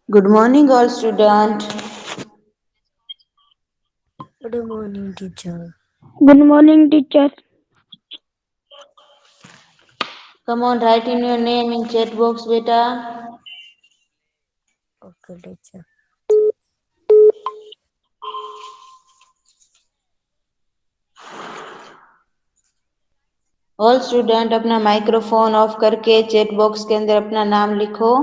Good morning, all student. Good morning, teacher. Good morning, teacher. Come on, write in your name in chat box, beta. Okay, teacher. All student अपना microphone of करके chat box के अंदर अपना नाम लिखो।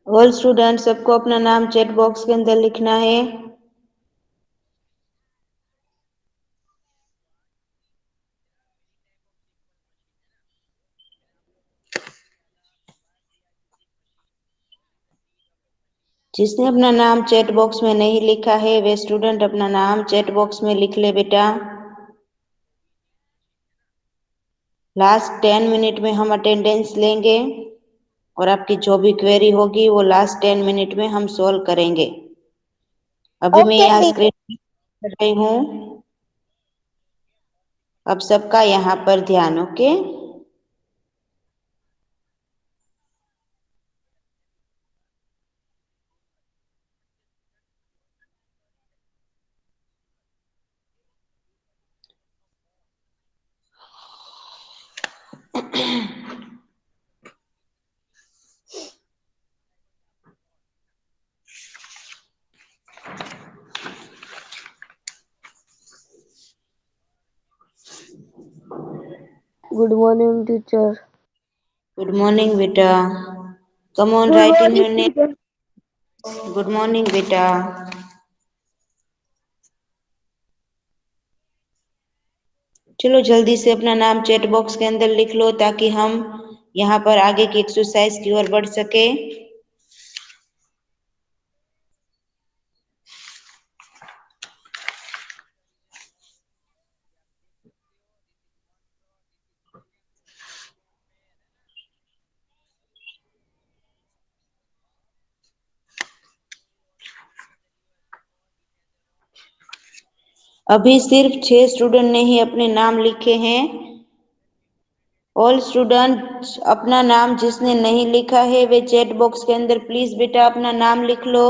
All student सबको अपना नाम चैट बॉक्स के अंदर लिखना है। जिसने अपना नाम चैट बॉक्स में नहीं लिखा है वे स्टूडेंट अपना नाम चैट बॉक्स में लिख ले बेटा। लास्ट 10 मिनट में हम अटेंडेंस लेंगे और आपकी जो भी क्वेरी होगी वो लास्ट 10 मिनट में हम सॉल्व करेंगे। अभी मैं यहाँ स्क्रीन कर रही हूँ। अब सबका यहाँ पर ध्यान, okay. Good morning, teacher. Good morning बेटा। Come on Good right in morning, your name. teacher. Good morning बेटा। चलो जल्दी से अपना नाम चैट बॉक्स के अंदर लिख लो ताकि हम यहाँ पर आगे की एक्सरसाइज की ओर बढ़ सके। अभी सिर्फ 6 स्टूडेंट ने ही अपने नाम लिखे हैं। ऑल स्टूडेंट अपना नाम जिसने नहीं लिखा है वे चैट बॉक्स के अंदर प्लीज बेटा अपना नाम लिख लो।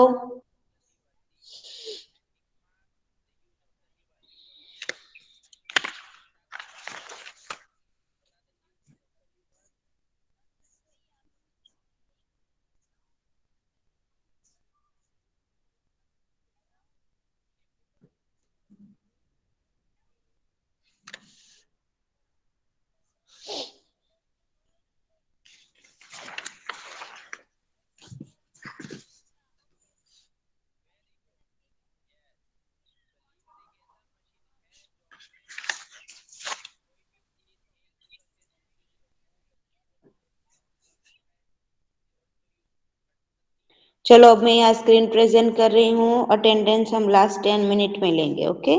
चलो अब मैं यहाँ स्क्रीन प्रेजेंट कर रही हूँ। अटेंडेंस हम लास्ट 10 मिनट में लेंगे, ओके।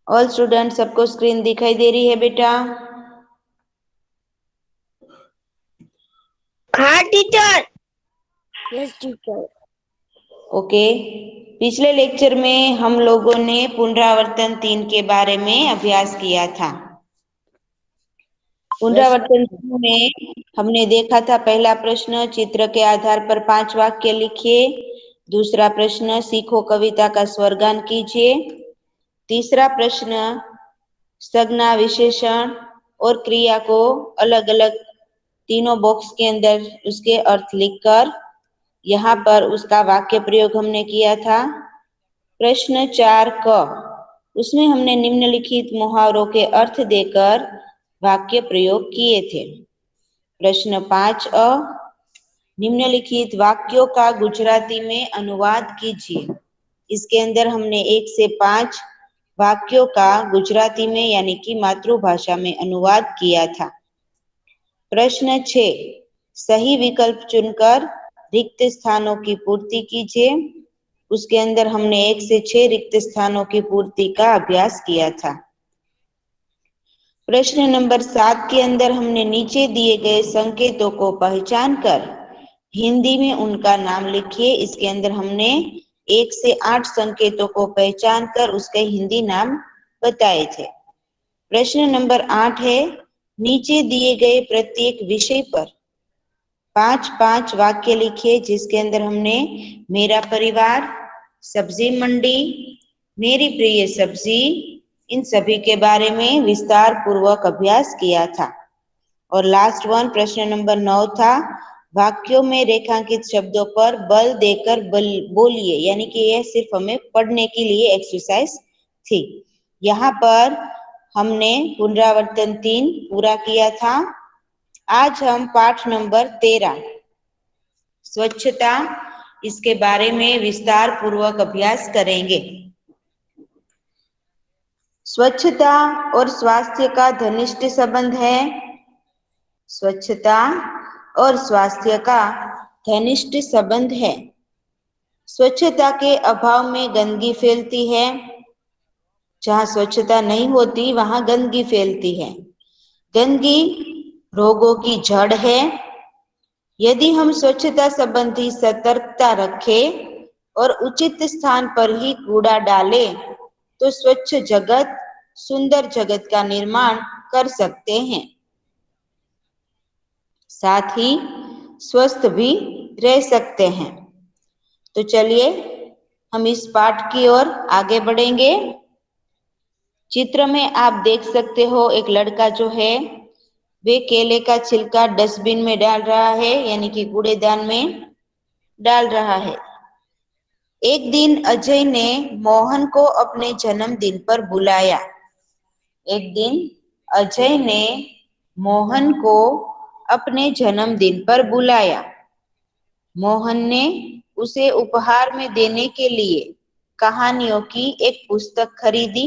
ऑल स्टूडेंट सबको स्क्रीन दिखाई दे रही है बेटा? हाँ टीचर। Yes, teacher. ओके। पिछले लेक्चर में हम लोगों ने पुनरावर्तन 3 के बारे में अभ्यास किया था। Yes, पुनरावर्तन में हमने देखा था पहला प्रश्न चित्र के आधार पर 5 वाक्य लिखिए। दूसरा प्रश्न सीखो कविता का स्वरगान कीजिए। तीसरा प्रश्न संज्ञा, विशेषण और क्रिया को अलग अलग तीनों बॉक्स के अंदर उसके अर्थ लिखकर यहाँ पर उसका वाक्य प्रयोग हमने किया था। प्रश्न 4 क, उसमें हमने निम्नलिखित मुहावरों के अर्थ देकर वाक्य प्रयोग किए थे। प्रश्न 5 अ, निम्नलिखित वाक्यों का गुजराती में अनुवाद कीजिए। इसके अंदर हमने 1 से 5 वाक्यों का गुजराती में यानी कि मातृभाषा में अनुवाद किया था। प्रश्न 6, सही विकल्प चुनकर रिक्त स्थानों की पूर्ति कीजिए। उसके अंदर हमने 1 से 6 रिक्त स्थानों की पूर्ति का अभ्यास किया था। प्रश्न नंबर 7 के अंदर हमने नीचे दिए गए संकेतों को पहचान कर हिंदी में उनका नाम लिखिए। इसके अंदर हमने 1 से 8 संकेतों को पहचान कर उसके हिंदी नाम बताए थे। प्रश्न नंबर 8 है, नीचे दिए गए प्रत्येक विषय पर 5-5 वाक्य लिखिए, जिसके अंदर हमने मेरा परिवार, सब्जी मंडी, मेरी प्रिय सब्जी, इन सभी के बारे में विस्तार पूर्वक अभ्यास किया था। और लास्ट वन प्रश्न नंबर 9 था, वाक्यों में रेखांकित शब्दों पर बल देकर बोलिए, यानी कि यह सिर्फ हमें पढ़ने के लिए एक्सरसाइज थी। यहाँ पर हमने पुनरावर्तन 3 पूरा किया था। आज हम पाठ नंबर 13 स्वच्छता, इसके बारे में विस्तार पूर्वक अभ्यास करेंगे। स्वच्छता और स्वास्थ्य का घनिष्ठ संबंध है। स्वच्छता और स्वास्थ्य का घनिष्ठ संबंध है। स्वच्छता के अभाव में गंदगी फैलती है। जहाँ स्वच्छता नहीं होती वहाँ गंदगी फैलती है। गंदगी रोगों की जड़ है। यदि हम स्वच्छता संबंधी सतर्कता रखें और उचित स्थान पर ही कूड़ा डालें, तो स्वच्छ जगत, सुंदर जगत का निर्माण कर सकते हैं। साथ ही स्वस्थ भी रह सकते हैं। तो चलिए हम इस पाठ की ओर आगे बढ़ेंगे। चित्र में आप देख सकते हो एक लड़का जो है वे केले का छिलका डस्टबिन में डाल रहा है, यानी कि कूड़ेदान में डाल रहा है। एक दिन अजय ने मोहन को अपने जन्मदिन पर बुलाया। एक दिन अजय ने मोहन को अपने जन्मदिन पर बुलाया। मोहन ने उसे उपहार में देने के लिए कहानियों की एक पुस्तक खरीदी,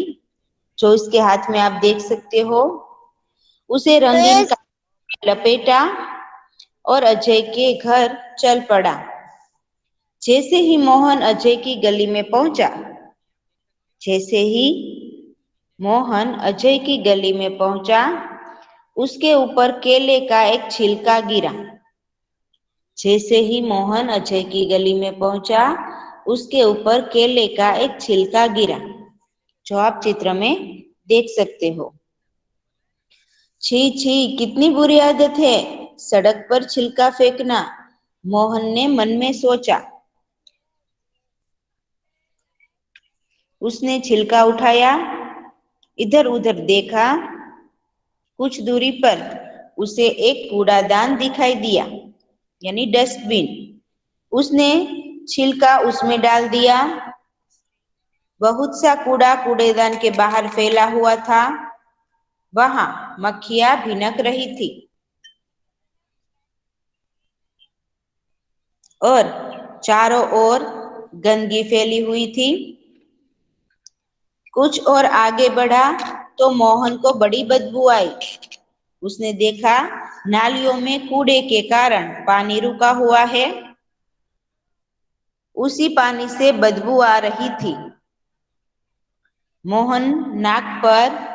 जो इसके हाथ में आप देख सकते हो। उसे रंगीन कपड़े लपेटा और अजय के घर चल पड़ा। जैसे ही मोहन अजय की गली में पहुंचा, उसके ऊपर केले का एक छिलका गिरा। जैसे ही मोहन अजय की गली में पहुंचा, उसके ऊपर केले का एक छिलका गिरा, जो आप चित्र में देख सकते हो। छी छी, कितनी बुरी आदत है सड़क पर छिलका फेंकना, मोहन ने मन में सोचा। उसने छिलका उठाया, इधर उधर देखा। कुछ दूरी पर उसे एक कूड़ादान दिखाई दिया, यानी डस्टबिन। उसने छिलका उसमें डाल दिया। बहुत सा कूड़ा कूड़ेदान के बाहर फैला हुआ था। वहां मक्खियां भिनक रही थी और चारों ओर गंदगी फैली हुई थी। कुछ और आगे बढ़ा तो मोहन को बड़ी बदबू आई। उसने देखा नालियों में कूड़े के कारण पानी रुका हुआ है। उसी पानी से बदबू आ रही थी। मोहन नाक पर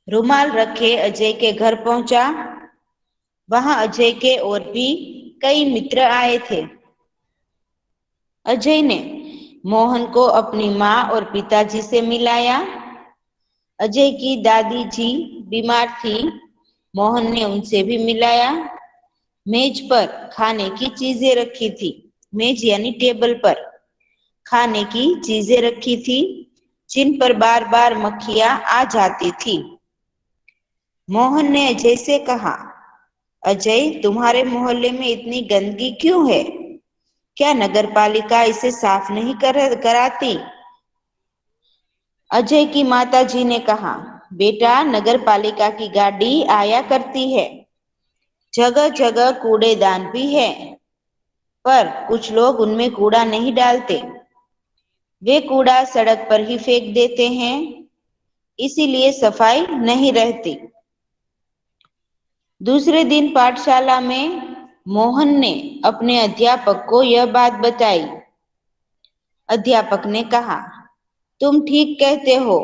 रुमाल रखे अजय के घर पहुंचा। वहां अजय के और भी कई मित्र आए थे। अजय ने मोहन को अपनी माँ और पिताजी से मिलाया। अजय की दादी जी बीमार थी। मोहन ने उनसे भी मिलाया। मेज पर खाने की चीजें रखी थी। मेज यानी टेबल पर खाने की चीजें रखी थी। जिन पर बार बार मक्खियां आ जाती थी। मोहन ने अजय से कहा, अजय, तुम्हारे मोहल्ले में इतनी गंदगी क्यों है? क्या नगर पालिका इसे साफ नहीं कराती? अजय की माताजी ने कहा, बेटा, नगर पालिका की गाड़ी आया करती है, जगह जगह कूड़ेदान भी है, पर कुछ लोग उनमें कूड़ा नहीं डालते। वे कूड़ा सड़क पर ही फेंक देते हैं, इसीलिए सफाई नहीं रहती। दूसरे दिन पाठशाला में मोहन ने अपने अध्यापक को यह बात बताई। अध्यापक ने कहा, तुम ठीक कहते हो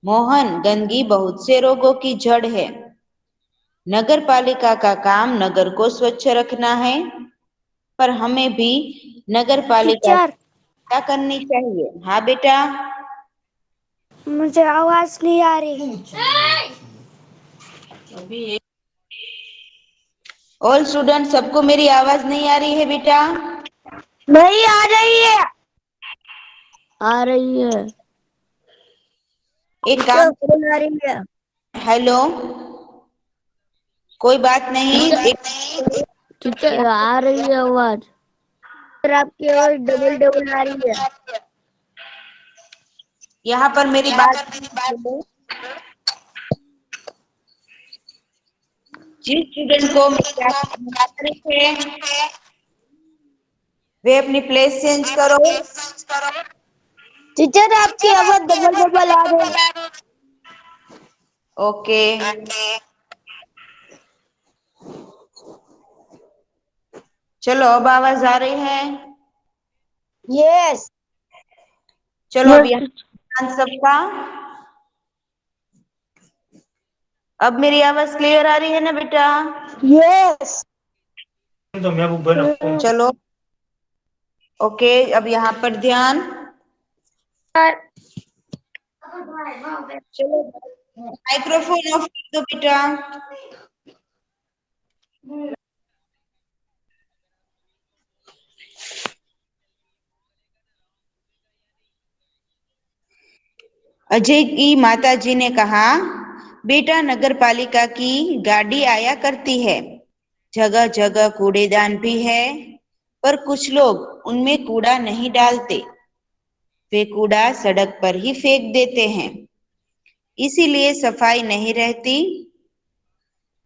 मोहन, गंदगी बहुत से रोगों की जड़ है। नगर पालिका का काम नगर को स्वच्छ रखना है, पर हमें भी नगर पालिका टीचर, क्या करनी चाहिए? हाँ बेटा। मुझे आवाज नहीं आ रही। ऑल स्टूडेंट, सबको मेरी आवाज नहीं आ रही है बेटा? नहीं आ रही है। आ रही है एक टीचर, काम करो। फोन आ रही है। हेलो, कोई बात नहीं। टीचर, आ रही है आवाज। सर, आपकी आवाज डबल डबल आ रही है। यहाँ पर मेरी बात सुनो। जिस स्टूडेंट को मेरी आवाज नहीं आ रही है, वे अपनी प्लेस चेंज करो। टीचर, आपकी आवाज डबल डबल आ रही है। ओके, चलो अब आवाज आ रही है। यस। चलो अब यहाँ ध्यान सबका। अब मेरी आवाज क्लियर आ रही है ना बेटा? यस। चलो, ओके, अब यहाँ पर ध्यान। चलो, माइक्रोफोन ऑफ कर दो बेटा। अजय की माताजी ने कहा, बेटा, नगर पालिका की गाड़ी आया करती है, जगह जगह कूड़ेदान भी है, पर कुछ लोग उनमें कूड़ा नहीं डालते। वे कूड़ा सड़क पर ही फेंक देते हैं, इसीलिए सफाई नहीं रहती।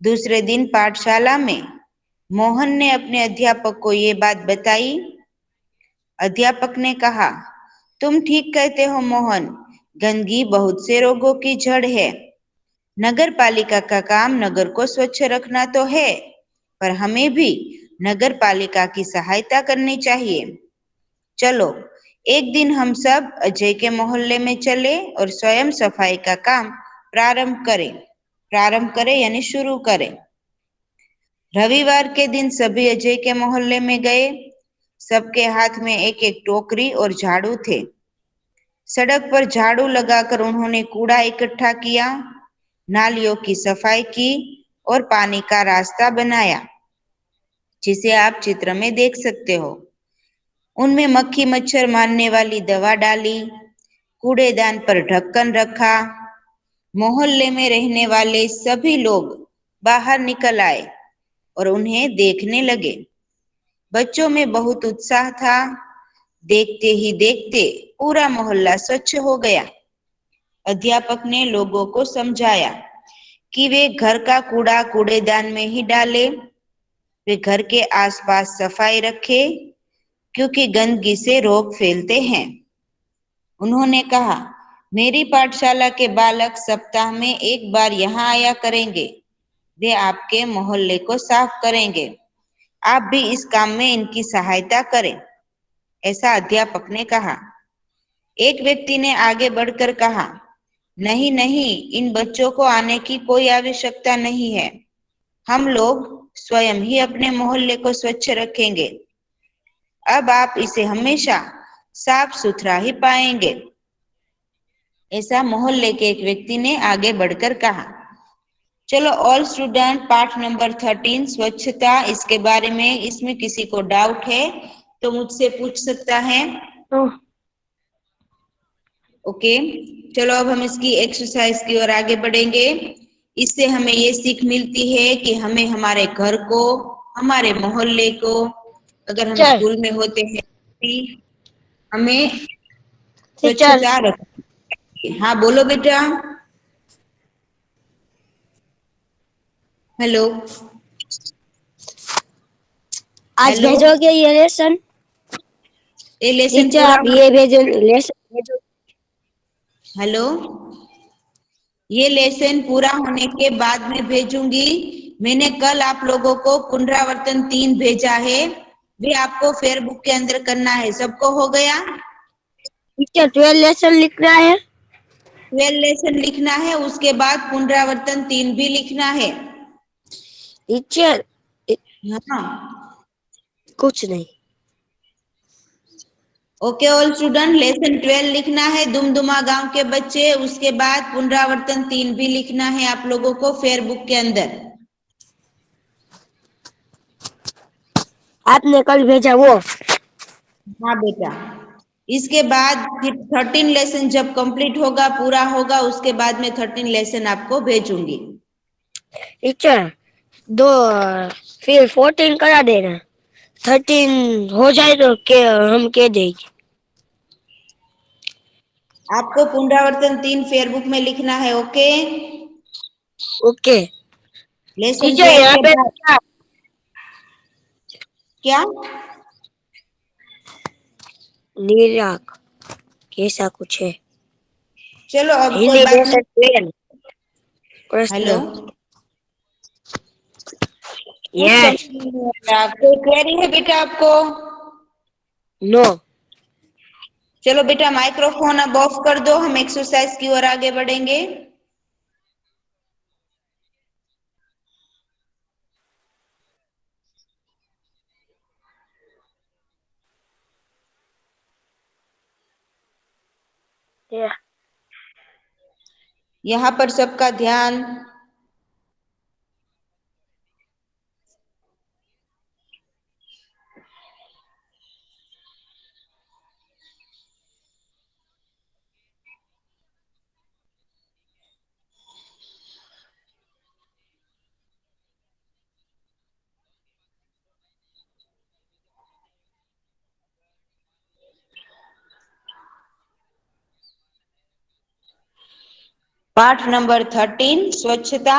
दूसरे दिन पाठशाला में मोहन ने अपने अध्यापक को ये बात बताई। अध्यापक ने कहा, तुम ठीक कहते हो मोहन, गंदगी बहुत से रोगों की जड़ है। नगर पालिका का काम नगर को स्वच्छ रखना तो है, पर हमें भी नगर पालिका की सहायता करनी चाहिए। चलो, एक दिन हम सब अजय के मोहल्ले में चले और स्वयं सफाई का काम प्रारंभ करें यानी शुरू करें। रविवार के दिन सभी अजय के मोहल्ले में गए। सबके हाथ में एक एक टोकरी और झाड़ू थे। सड़क पर झाड़ू लगाकर उन्होंने कूड़ा इकट्ठा किया, नालियों की सफाई की और पानी का रास्ता बनाया, जिसे आप चित्र में देख सकते हो। उनमें मक्खी मच्छर मारने वाली दवा डाली, कूड़ेदान पर ढक्कन रखा। मोहल्ले में रहने वाले सभी लोग बाहर निकल आए और उन्हें देखने लगे। बच्चों में बहुत उत्साह था। देखते ही देखते पूरा मोहल्ला स्वच्छ हो गया। अध्यापक ने लोगों को समझाया कि वे घर का कूड़ा कूड़ेदान में ही डाले, वे घर के आसपास सफाई रखें, क्योंकि गंदगी से रोग फैलते हैं। उन्होंने कहा, मेरी पाठशाला के बालक सप्ताह में एक बार यहाँ आया करेंगे। वे आपके मोहल्ले को साफ करेंगे। आप भी इस काम में इनकी सहायता करें, ऐसा अध्यापक ने कहा। एक व्यक्ति ने आगे बढ़कर कहा, नहीं नहीं, इन बच्चों को आने की कोई आवश्यकता नहीं है। हम लोग स्वयं ही अपने मोहल्ले को स्वच्छ रखेंगे। अब आप इसे हमेशा साफ सुथरा ही पाएंगे, ऐसा मोहल्ले के एक व्यक्ति ने आगे बढ़कर कहा। चलो ऑल स्टूडेंट, पाठ नंबर 13 स्वच्छता, इसके बारे में इसमें किसी को डाउट है तो मुझसे पूछ सकता है। ओके, चलो अब हम इसकी एक्सरसाइज की ओर आगे बढ़ेंगे। इससे हमें ये सीख मिलती है कि हमें हमारे घर को, हमारे मोहल्ले को, अगर हम टीचर स्कूल में होते हैं हमें टीचर स्वच्छता रखनी है। हाँ बोलो बेटा। हेलो। आज हेलो। भेजोगे ये लेसन? ये लेसन टीचर पूरा। आप ये भेजो लेसन भेजो। हेलो। ये लेसन पूरा होने के बाद में भेजूंगी। मैंने कल आप लोगों को पुनरावर्तन 3 भेजा है, वे आपको फेयरबुक के अंदर करना है। सबको हो गया? टीचर 12 लेसन लिखना है। 12 लेसन लिखना है, उसके बाद पुनरावर्तन 3 भी लिखना है। टीचर हाँ। कुछ नहीं। ओके ऑल स्टूडेंट, लेसन 12 लिखना है दुमदुमा गांव के बच्चे, उसके बाद पुनरावर्तन 3 भी लिखना है आप लोगों को फेयरबुक के अंदर। आपने कल भेजा वो। हाँ बेटा। इसके बाद फिर 13 लेसन जब कंप्लीट होगा, पूरा होगा, उसके बाद में 13 लेसन आपको भेजूंगी। टीचर दो फिर 14 करा देना। 13 हो जाए तो के हम कह देंगे। आपको पुनरावर्तन 3 फेयरबुक में लिखना है। ओके। ओके लेसन टीचर 12 यहाँ के पे बाद क्या क्या? निराक कैसा कुछ है? चलो अब कोई हिंदी बात लेसन नहीं। 12 हेलो। प्रश्न। कुछ यस। समझ नहीं आ रहा, कोई क्वेरी है बेटा आपको? नो। चलो बेटा माइक्रोफोन अब ऑफ कर दो, हम एक्सरसाइज की ओर आगे बढ़ेंगे। यहाँ पर सबका ध्यान। पाठ नंबर 13 स्वच्छता।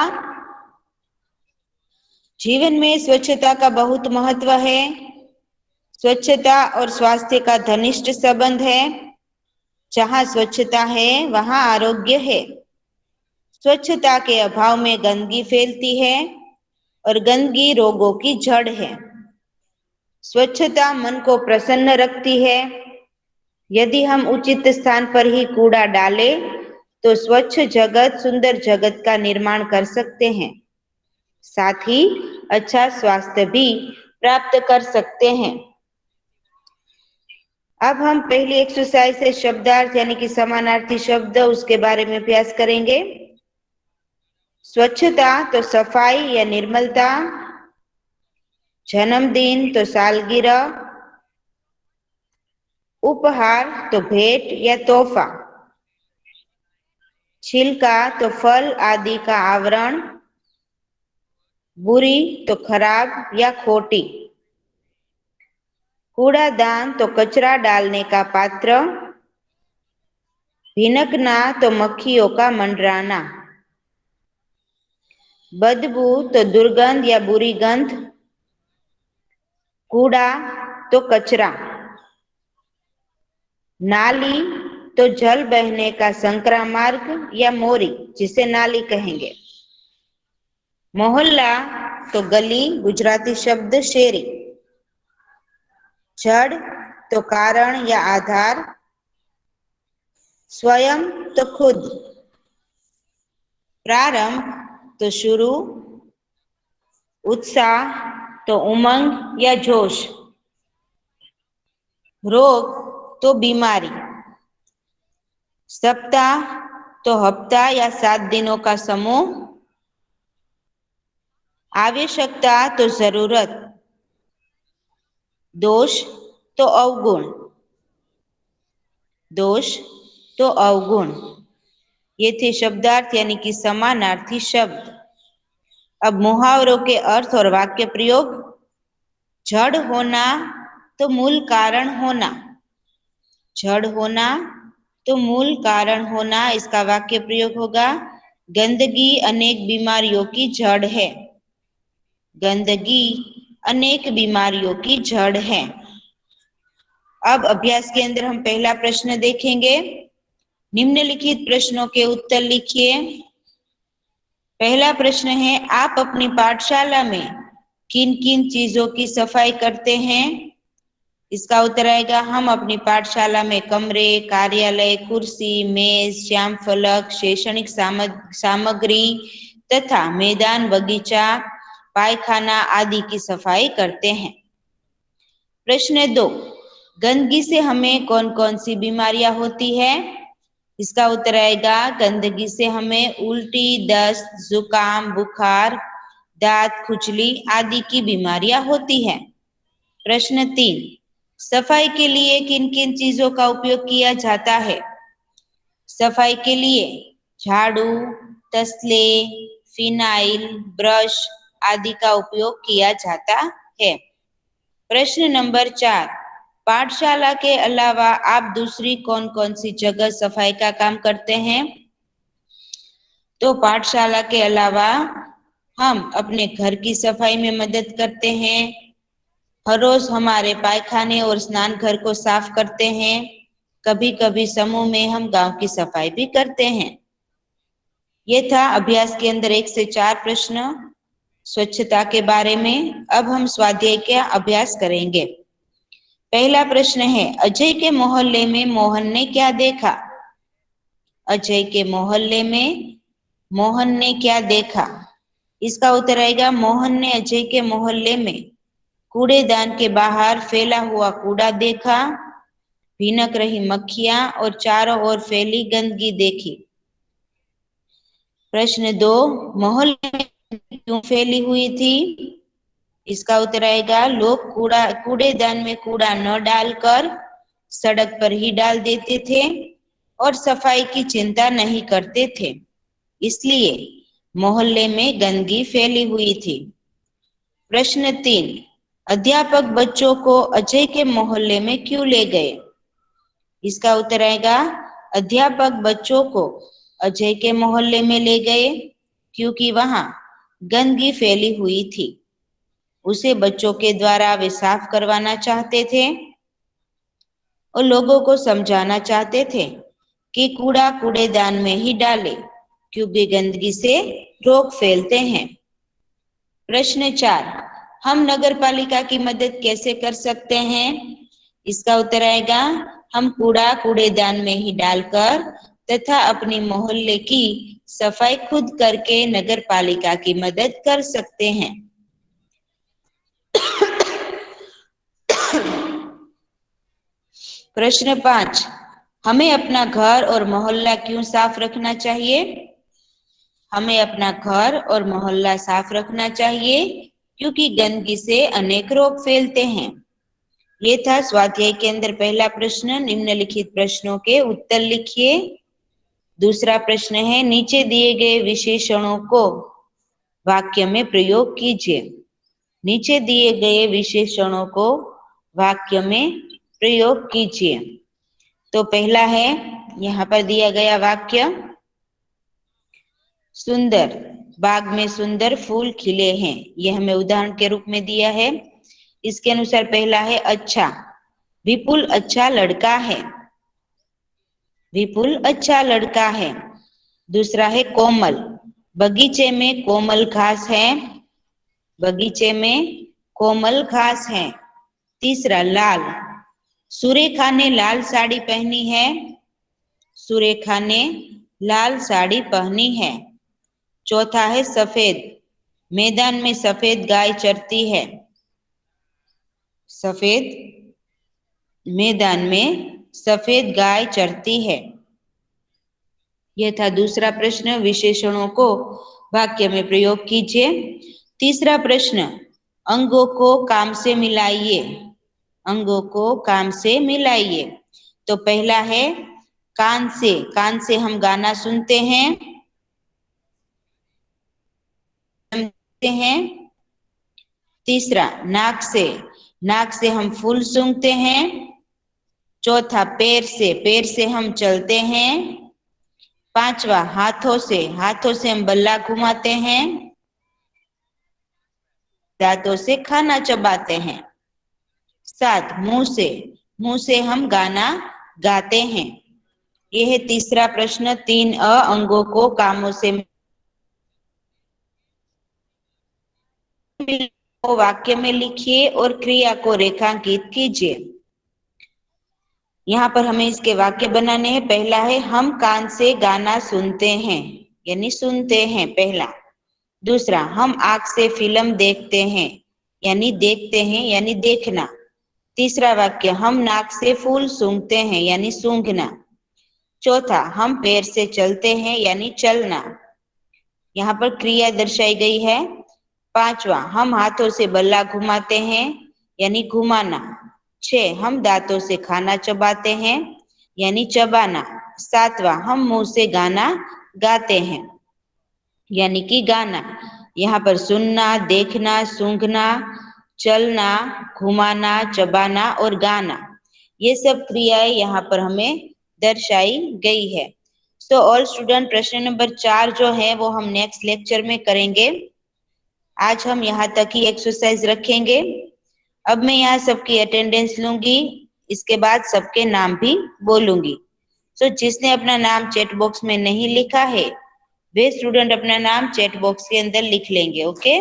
जीवन में स्वच्छता का बहुत महत्व है। स्वच्छता और स्वास्थ्य का घनिष्ठ संबंध है। जहाँ स्वच्छता है वहाँ आरोग्य है। स्वच्छता के अभाव में गंदगी फैलती है और गंदगी रोगों की जड़ है। स्वच्छता मन को प्रसन्न रखती है। यदि हम उचित स्थान पर ही कूड़ा डालें तो स्वच्छ जगत, सुंदर जगत का निर्माण कर सकते हैं। साथ ही अच्छा स्वास्थ्य भी प्राप्त कर सकते हैं। अब हम पहली एक्सरसाइज से शब्दार्थ यानी कि समानार्थी शब्द, उसके बारे में अभ्यास करेंगे। स्वच्छता तो सफाई या निर्मलता, जन्मदिन तो सालगिरह, उपहार तो भेंट या तोहफा, छिलका तो फल आदि का आवरण, बुरी तो खराब या खोटी, कूड़ादान तो कचरा डालने का पात्र, भिनकना तो मक्खियों का मंडराना, बदबू तो दुर्गंध या बुरी गंध, कूड़ा तो कचरा, नाली तो जल बहने का संकरा मार्ग या मोरी, जिसे नाली कहेंगे, मोहल्ला तो गली, गुजराती शब्द शेरी, जड़ तो कारण या आधार, स्वयं तो खुद, प्रारंभ तो शुरू, उत्साह तो उमंग या जोश, रोग तो बीमारी, सप्ताह तो हफ्ता या 7 दिनों का समूह, आवश्यकता तो जरूरत, दोष तो अवगुण, दोष तो अवगुण। ये थे शब्दार्थ यानी कि समानार्थी शब्द। अब मुहावरों के अर्थ और वाक्य प्रयोग। जड़ होना तो मूल कारण होना। जड़ होना तो मूल कारण होना, इसका वाक्य प्रयोग होगा, गंदगी अनेक बीमारियों की जड़ है। गंदगी अनेक बीमारियों की जड़ है। अब अभ्यास के अंदर हम पहला प्रश्न देखेंगे। निम्नलिखित प्रश्नों के उत्तर लिखिए। पहला प्रश्न है, आप अपनी पाठशाला में किन किन चीजों की सफाई करते हैं? इसका उत्तर आएगा, हम अपनी पाठशाला में कमरे, कार्यालय, कुर्सी, मेज, श्याम फलक, शैक्षणिक सामग्री तथा मैदान, बगीचा, पायखाना आदि की सफाई करते हैं। प्रश्न 2, गंदगी से हमें कौन कौन सी बीमारियां होती है? इसका उत्तर आएगा, गंदगी से हमें उल्टी, दस्त, जुकाम, बुखार, दांत खुजली आदि की बीमारियां होती हैं। प्रश्न 3, सफाई के लिए किन किन चीजों का उपयोग किया जाता है? सफाई के लिए झाड़ू, तसले, फिनाइल, ब्रश आदि का उपयोग किया जाता है। प्रश्न नंबर 4, पाठशाला के अलावा आप दूसरी कौन कौन सी जगह सफाई का काम करते हैं? तो पाठशाला के अलावा हम अपने घर की सफाई में मदद करते हैं। हर रोज हमारे पायखाने और स्नान घर को साफ करते हैं। कभी कभी समूह में हम गांव की सफाई भी करते हैं। ये था अभ्यास के अंदर 1 से 4 प्रश्न स्वच्छता के बारे में। अब हम स्वाध्याय का अभ्यास करेंगे। पहला प्रश्न है, अजय के मोहल्ले में मोहन ने क्या देखा? अजय के मोहल्ले में मोहन ने क्या देखा? इसका उत्तर आएगा, मोहन ने अजय के मोहल्ले में कूड़ेदान के बाहर फैला हुआ कूड़ा देखा, भीनक रही मक्खियां और चारों ओर फैली गंदगी देखी। प्रश्न 2, मोहल्ले में क्यों फैली हुई थी? इसका उत्तर आएगा, लोग कूड़ेदान में कूड़ा न डालकर सड़क पर ही डाल देते थे और सफाई की चिंता नहीं करते थे, इसलिए मोहल्ले में गंदगी फैली हुई थी। प्रश्न 3, अध्यापक बच्चों को अजय के मोहल्ले में क्यों ले गए? इसका उत्तर आएगा, अध्यापक बच्चों को अजय के मोहल्ले में ले गए क्योंकि वहां गंदगी फैली हुई थी। उसे बच्चों के द्वारा वे साफ करवाना चाहते थे और लोगों को समझाना चाहते थे कि कूड़ा कूड़ेदान में ही डालें क्योंकि गंदगी से रोग फैलते हैं। प्रश्न 4, हम नगर पालिका की मदद कैसे कर सकते हैं? इसका उत्तर आएगा, हम कूड़ा कूड़ेदान में ही डालकर तथा अपनी मोहल्ले की सफाई खुद करके नगर पालिका की मदद कर सकते हैं। प्रश्न 5, हमें अपना घर और मोहल्ला क्यों साफ रखना चाहिए? हमें अपना घर और मोहल्ला साफ रखना चाहिए क्योंकि गंदगी से अनेक रोग फैलते हैं। ये था स्वाध्याय के अंदर पहला प्रश्न। निम्नलिखित प्रश्नों के उत्तर लिखिए। दूसरा प्रश्न है, नीचे दिए गए विशेषणों को वाक्य में प्रयोग कीजिए। नीचे दिए गए विशेषणों को वाक्य में प्रयोग कीजिए। तो पहला है, यहाँ पर दिया गया वाक्य, सुंदर, बाग में सुंदर फूल खिले हैं। यह हमें उदाहरण के रूप में दिया है। इसके अनुसार पहला है, अच्छा, विपुल अच्छा लड़का है। विपुल अच्छा लड़का है। दूसरा है, कोमल, बगीचे में कोमल घास है। बगीचे में कोमल घास है। तीसरा, लाल, सुरेखा ने लाल साड़ी पहनी है। सुरेखा ने लाल साड़ी पहनी है। चौथा है, सफेद, मैदान में सफेद गाय चरती है। सफेद, मैदान में सफेद गाय चरती है। यह था दूसरा प्रश्न, विशेषणों को वाक्य में प्रयोग कीजिए। तीसरा प्रश्न, अंगों को काम से मिलाइए। अंगों को काम से मिलाइए। तो पहला है, कान से हम गाना सुनते हैं। तीसरा, नाक से हम फूल सूंघते हैं। चौथा, पैर से हम चलते हैं। पांचवा, हाथों से हम बल्ला घुमाते हैं। दांतों से खाना चबाते हैं। 7, मुंह से हम गाना गाते हैं। यह है तीसरा प्रश्न। 3 अंगों को कामों से वाक्य में लिखिए और क्रिया को रेखांकित कीजिए। यहाँ पर हमें इसके वाक्य बनाने हैं। पहला है, हम कान से गाना सुनते हैं, यानी सुनते हैं, पहला। दूसरा, हम आंख से फिल्म देखते हैं, यानी देखना। तीसरा वाक्य, हम नाक से फूल सूंघते हैं, यानी सूंघना। चौथा, हम पैर से चलते हैं, यानी चलना। यहाँ पर क्रिया दर्शाई गई है। पांचवा, हम हाथों से बल्ला घुमाते हैं, यानी घुमाना। 6, हम दांतों से खाना चबाते हैं, यानी चबाना। 7वां, हम मुंह से गाना गाते हैं, यानी कि गाना। यहाँ पर सुनना, देखना, सूंघना, चलना, घुमाना, चबाना और गाना, ये सब क्रियाएं यहाँ पर हमें दर्शाई गई है। सो ऑल स्टूडेंट, प्रश्न नंबर 4 जो है वो हम नेक्स्ट लेक्चर में करेंगे। आज हम यहाँ तक ही एक्सरसाइज रखेंगे। अब मैं यहाँ सबकी अटेंडेंस लूंगी, इसके बाद सबके नाम भी बोलूंगी। सो जिसने अपना नाम चैट बॉक्स में नहीं लिखा है वे स्टूडेंट अपना नाम चैट बॉक्स के अंदर लिख लेंगे। ओके।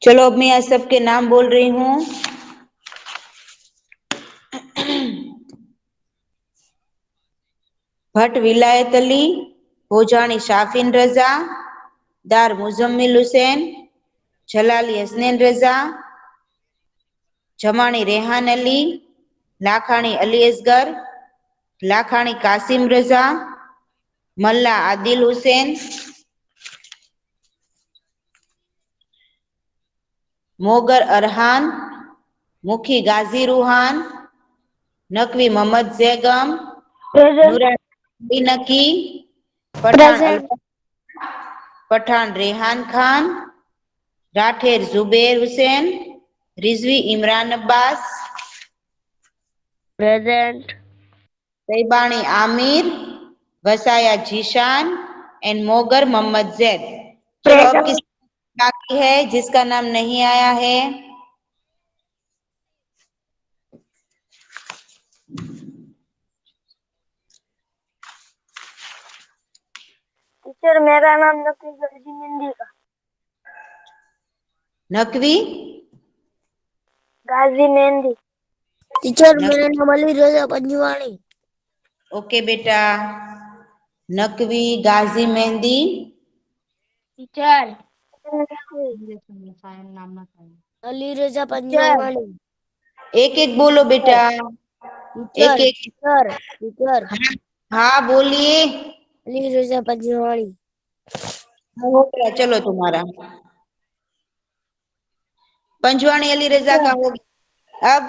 चलो अब मैं यहाँ सबके नाम बोल रही हूँ। भट्ट विलायत अली, भोजानी शाफिन रजा, दार मुजम्मिल हुसैन, जलाली हसनैन रजा, जमानी रेहान अली, लाखानी अली असगर, लाखानी कासिम रजा, मल्ला आदिल हुसैन, मोगर अरहान, मुखी गाजी रूहान, नकवी मोहम्मद जैगम, नूरानी नकी, पठान रेहान खान, राठेर जुबेर हुसैन, रिजवी इमरान अब्बास, प्रेजेंट। तैबानी आमिर, वसाया जीशान एंड मोगर मोहम्मद जैद। चलो अब किस बाकी है जिसका नाम नहीं आया है? टीचर मेरा नाम नकवी गर्जी मेहंदी का। नकवी गाजी मेहंदी। टीचर मेरा नाम अली रजा पंजवाणी। ओके बेटा। नकवी, गाजी मेहंदी। टीचर अली रजा पंजवाणी। एक एक बोलो बेटा। एक टीचर एक। टीचर टीचर हाँ बोलिए। अली रजा पंजवाणी। हो गया चलो तुम्हारा। पंजवाणी अली रजा का हो गया। अब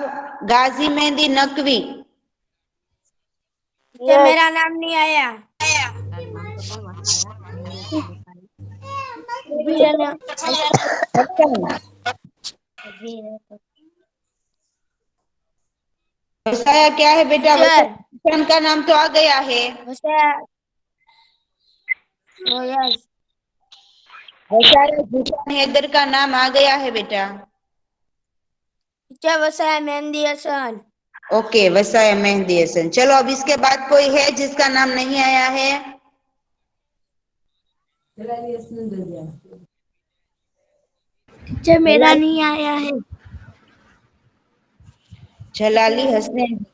गाजी मेहंदी नकवी। टीचर मेरा नाम नहीं आया। हसन। वसाया क्या है बेटा? टीचर वसाया का नाम तो आ गया है। वसाया। यस। वसाया हुसैन हैदर का नाम आ गया है बेटा। टीचर वसाया मेहंदी हसन। ओके वसाया मेहंदी हसन। चलो अब इसके बाद कोई है जिसका नाम नहीं आया है? टीचर मेरा नहीं आया है। जलाली हसनैन।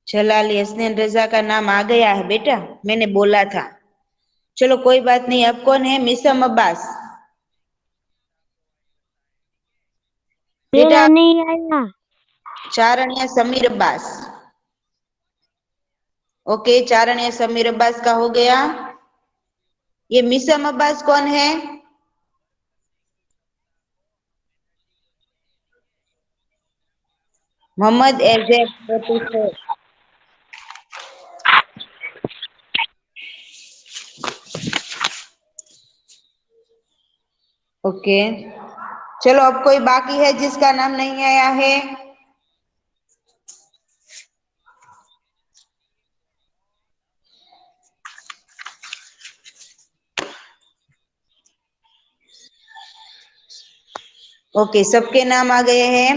जलाली हसनैन रजा का नाम आ गया है बेटा, मैंने बोला था। चलो कोई बात नहीं। अब कौन है? मिसम अब्बास। बेटा मेरा नहीं आया। चारणिया समीर अब्बास। ओके चारणिया समीर अब्बास का हो गया। ये मिसम अब्बास कौन है? मोहम्मद एजेब 44। ओके चलो अब कोई बाकी है जिसका नाम नहीं आया है? ओके सबके नाम आ गए हैं।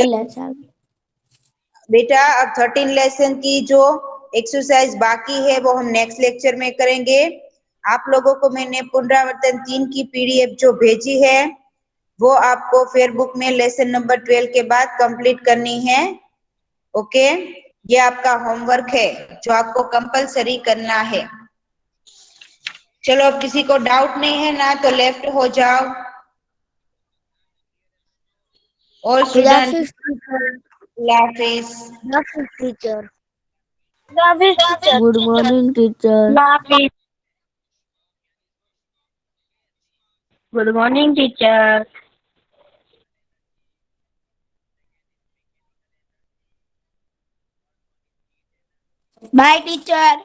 अल्लाह साहब। बेटा अब 13 लेसन की जो एक्सरसाइज बाकी है वो हम नेक्स्ट लेक्चर में करेंगे। आप लोगों को मैंने पुनरावर्तन 3 की पीडीएफ जो भेजी है वो आपको फेयरबुक में लेसन नंबर 12 के बाद कंप्लीट करनी है। ओके ये आपका होमवर्क है जो आपको कंपलसरी करना है। चलो अब किसी को डाउट नहीं है ना तो लेफ्ट हो जाओ। और खुदा स्टूडेंट हाफिज टीचर। क्लासेस। खुदा हाफिज टीचर। हाफिज टीचर। Good morning teacher. हाफिज। Good morning teacher. Bye teacher.